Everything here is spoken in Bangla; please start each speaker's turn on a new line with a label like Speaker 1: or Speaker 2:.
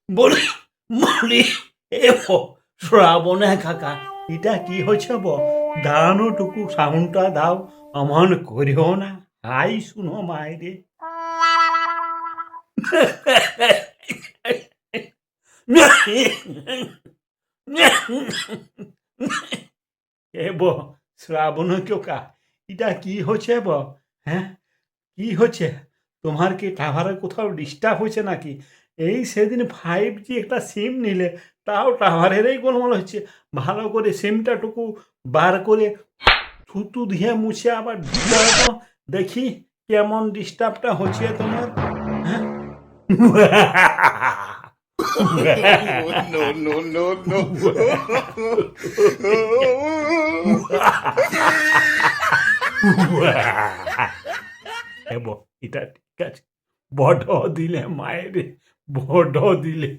Speaker 1: বলি বলি এ শ্রাবণে কাকা এটা কি হচ্ছে দাঁড়ানোটুকু সাউন্ডটা দাও অমন করিও না হাই শুনো মায়েরে এ শ্রাবণ কাকা এটা কি হচ্ছে হ্যাঁ কি হচ্ছে তোমার কি টাওয়ারে কোথাও ডিস্টার্ব হয়েছে নাকি এই সেদিন 5G একটা সিম নিলে তাও টাওয়ারেরই গোলমাল হচ্ছে ভালো করে সিমটাটুকু বার করে থুতু দিয়ে মুছে আবার দিতে হতো দেখি কেমন ডিস্টার্বটা হচ্ছে তোমার হ্যাঁ
Speaker 2: no, no, no, no.
Speaker 1: এটা ঠিক আছে বড় দিলে মায়ের বড় দিলে